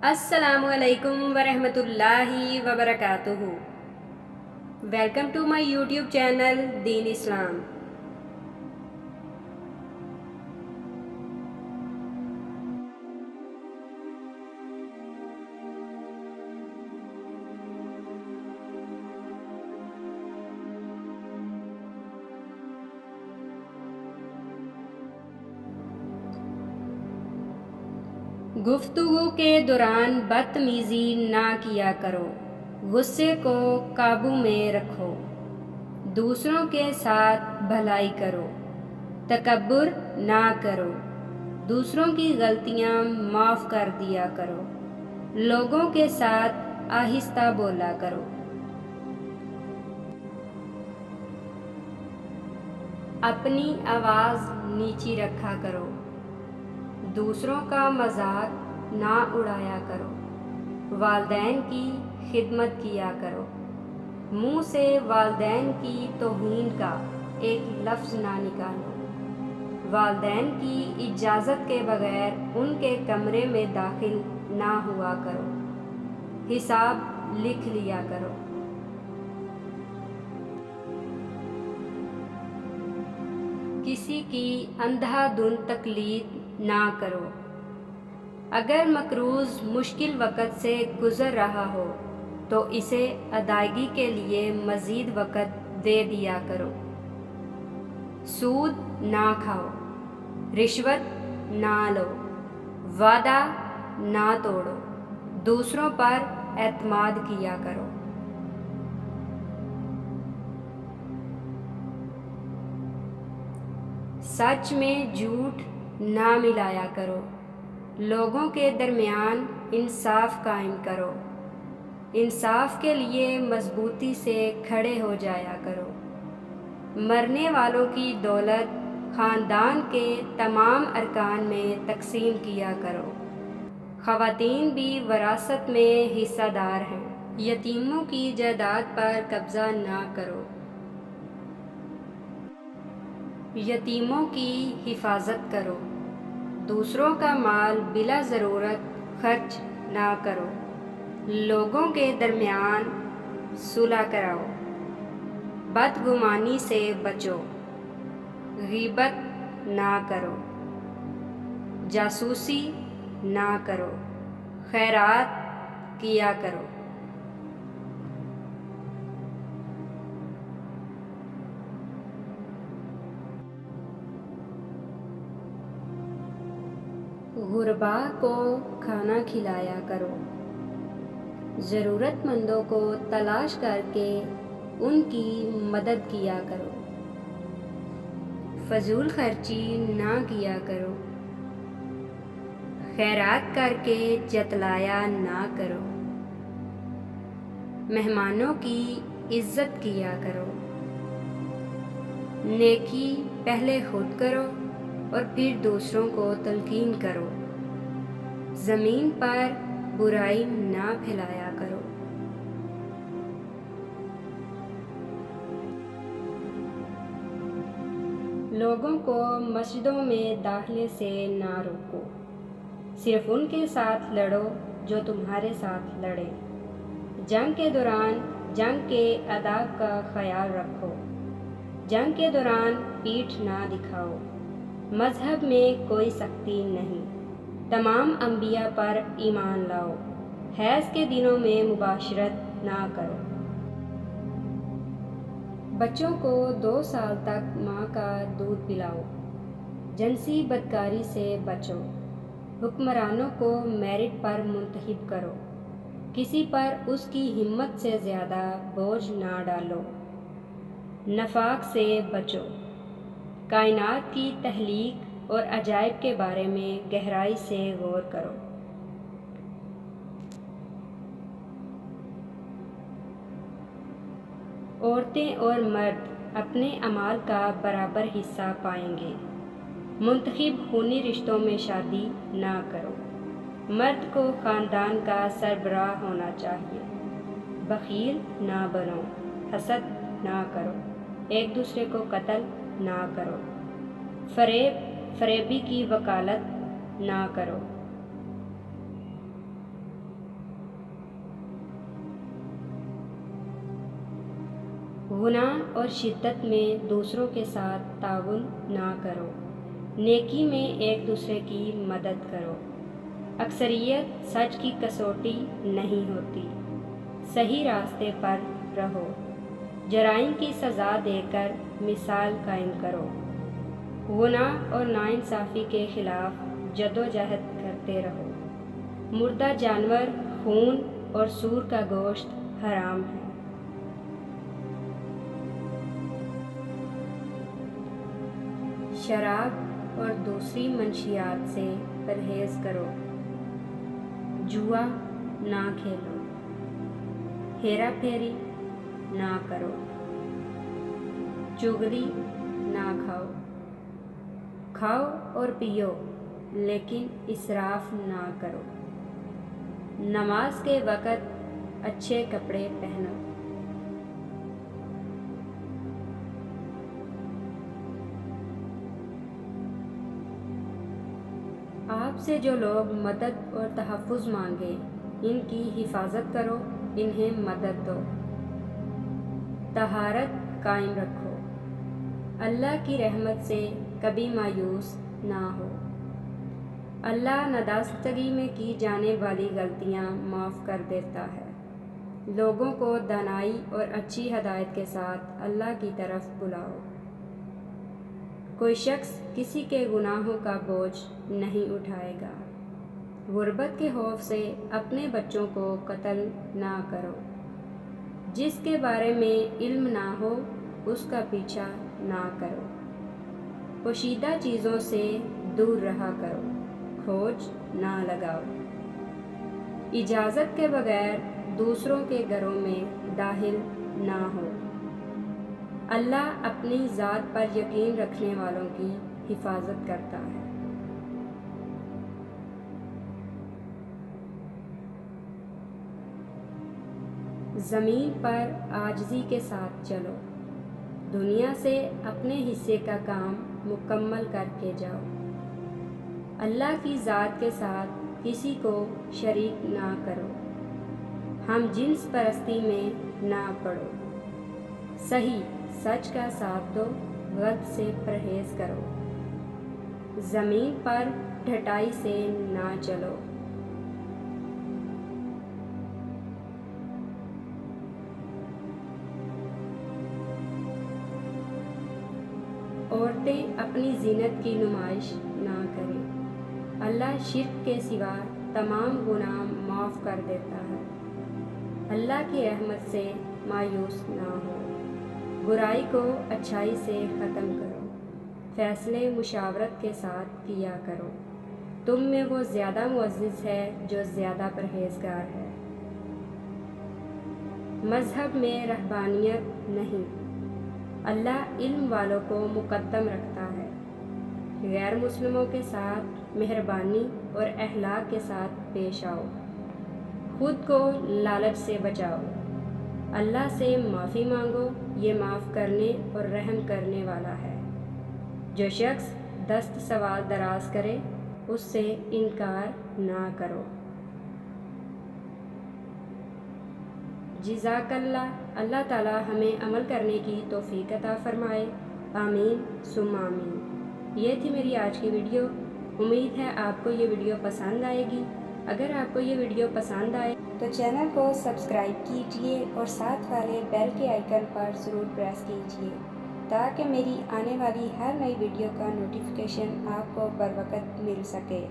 السلام علیکم ورحمۃ اللہ وبرکاتہ۔ Welcome to my YouTube channel دین اسلام۔ گفتگو کے دوران بدتمیزی نہ کیا کرو، غصے کو قابو میں رکھو، دوسروں کے ساتھ بھلائی کرو، تکبر نہ کرو، دوسروں کی غلطیاں معاف کر دیا کرو، لوگوں کے ساتھ آہستہ بولا کرو۔ اپنی آواز نیچی رکھا کرو، دوسروں کا مذاق نہ اڑایا کرو، والدین کی خدمت کیا کرو، منہ سے والدین کی توہین کا ایک لفظ نہ نکالو، والدین کی اجازت کے بغیر ان کے کمرے میں داخل نہ ہوا کرو، حساب لکھ لیا کرو۔ کسی کی اندھا دھند تقلید نہ کرو، اگر مقروض مشکل وقت سے گزر رہا ہو تو اسے ادائیگی کے لیے مزید وقت دے دیا کرو، سود نہ کھاؤ، رشوت نہ لو، وعدہ نہ توڑو، دوسروں پر اعتماد کیا کرو۔ سچ میں جھوٹ نہ ملایا کرو، لوگوں کے درمیان انصاف قائم کرو، انصاف کے لیے مضبوطی سے کھڑے ہو جایا کرو، مرنے والوں کی دولت خاندان کے تمام ارکان میں تقسیم کیا کرو، خواتین بھی وراثت میں حصہ دار ہیں، یتیموں کی جائیداد پر قبضہ نہ کرو، یتیموں کی حفاظت کرو، دوسروں کا مال بلا ضرورت خرچ نہ کرو، لوگوں کے درمیان صلح کراؤ، بدگمانی سے بچو، غیبت نہ کرو، جاسوسی نہ کرو، خیرات کیا کرو۔ غرباء کو کھانا کھلایا کرو، ضرورت مندوں کو تلاش کر کے ان کی مدد کیا کرو، فضول خرچی نہ کیا کرو، خیرات کر کے جتلایا نہ کرو، مہمانوں کی عزت کیا کرو، نیکی پہلے خود کرو اور پھر دوسروں کو تلقین کرو، زمین پر برائی نہ پھیلایا کرو۔ لوگوں کو مسجدوں میں داخلے سے نہ روکو، صرف ان کے ساتھ لڑو جو تمہارے ساتھ لڑیں، جنگ کے دوران جنگ کے آداب کا خیال رکھو، جنگ کے دوران پیٹھ نہ دکھاؤ، مذہب میں کوئی سختی نہیں، تمام انبیاء پر ایمان لاؤ، حیض کے دنوں میں مباشرت نہ کرو، بچوں کو 2 سال تک ماں کا دودھ پلاؤ، جنسی بدکاری سے بچو، حکمرانوں کو میرٹ پر منتخب کرو، کسی پر اس کی ہمت سے زیادہ بوجھ نہ ڈالو، نفاق سے بچو، کائنات کی تخلیق اور عجائب کے بارے میں گہرائی سے غور کرو۔ عورتیں اور مرد اپنے اعمال کا برابر حصہ پائیں گے، منتخب خونی رشتوں میں شادی نہ کرو، مرد کو خاندان کا سربراہ ہونا چاہیے، بخیل نہ بنو، حسد نہ کرو، ایک دوسرے کو قتل نہ کرو، فریبی کی وکالت نہ کرو، گناہ اور شدت میں دوسروں کے ساتھ تعاون نہ کرو، نیکی میں ایک دوسرے کی مدد کرو۔ اکثریت سچ کی کسوٹی نہیں ہوتی، صحیح راستے پر رہو، جرائم کی سزا دے کر مثال قائم کرو، گناہ اور ناانصافی کے خلاف جدوجہد کرتے رہو۔ مردہ جانور، خون اور سور کا گوشت حرام ہے۔ شراب اور دوسری منشیات سے پرہیز کرو، جوا نہ کھیلو، ہیرا پھیری نہ کرو، چغلی نہ کھاؤ، کھاؤ اور پیو لیکن اسراف نہ کرو، نماز کے وقت اچھے کپڑے پہنو۔ آپ سے جو لوگ مدد اور تحفظ مانگے ان کی حفاظت کرو، انہیں مدد دو، طہارت قائم رکھو، اللہ کی رحمت سے کبھی مایوس نہ ہو۔ اللہ نداشتگی میں کی جانے والی غلطیاں معاف کر دیتا ہے۔ لوگوں کو دانائی اور اچھی ہدایت کے ساتھ اللہ کی طرف بلاؤ۔ کوئی شخص کسی کے گناہوں کا بوجھ نہیں اٹھائے گا۔ غربت کے خوف سے اپنے بچوں کو قتل نہ کرو۔ جس کے بارے میں علم نہ ہو اس کا پیچھا نہ کرو۔ پوشیدہ چیزوں سے دور رہا کرو، کھوج نہ لگاؤ۔ اجازت کے بغیر دوسروں کے گھروں میں داخل نہ ہو۔ اللہ اپنی ذات پر یقین رکھنے والوں کی حفاظت کرتا ہے۔ زمین پر عاجزی کے ساتھ چلو، دنیا سے اپنے حصے کا کام مکمل کر کے جاؤ۔ اللہ کی ذات کے ساتھ کسی کو شریک نہ کرو۔ ہم جنس پرستی میں نہ پڑو، صحیح سچ کا ساتھ دو، غلط سے پرہیز کرو۔ زمین پر ڈھٹائی سے نہ چلو۔ عورتیں اپنی زینت کی نمائش نہ کریں۔ اللہ شرک کے سوا تمام گناہ معاف کر دیتا ہے۔ اللہ کی رحمت سے مایوس نہ ہو۔ برائی کو اچھائی سے ختم کرو، فیصلے مشاورت کے ساتھ کیا کرو۔ تم میں وہ زیادہ معزز ہے جو زیادہ پرہیزگار ہے۔ مذہب میں رہبانیت نہیں، اللہ علم والوں کو مقدم رکھتا ہے۔ غیر مسلموں کے ساتھ مہربانی اور اخلاق کے ساتھ پیش آؤ۔ خود کو لالچ سے بچاؤ۔ اللہ سے معافی مانگو، یہ معاف کرنے اور رحم کرنے والا ہے۔ جو شخص دست سوال دراز کرے اس سے انکار نہ کرو۔ جزاک اللہ۔ اللہ تعالی ہمیں عمل کرنے کی توفیق عطا فرمائے، آمین ثم آمین۔ یہ تھی میری آج کی ویڈیو۔ امید ہے آپ کو یہ ویڈیو پسند آئے گی۔ اگر آپ کو یہ ویڈیو پسند آئے تو چینل کو سبسکرائب کیجیے اور ساتھ والے بیل کے آئیکن پر ضرور پریس کیجیے تاکہ میری آنے والی ہر نئی ویڈیو کا نوٹیفیکیشن آپ کو بروقت مل سکے۔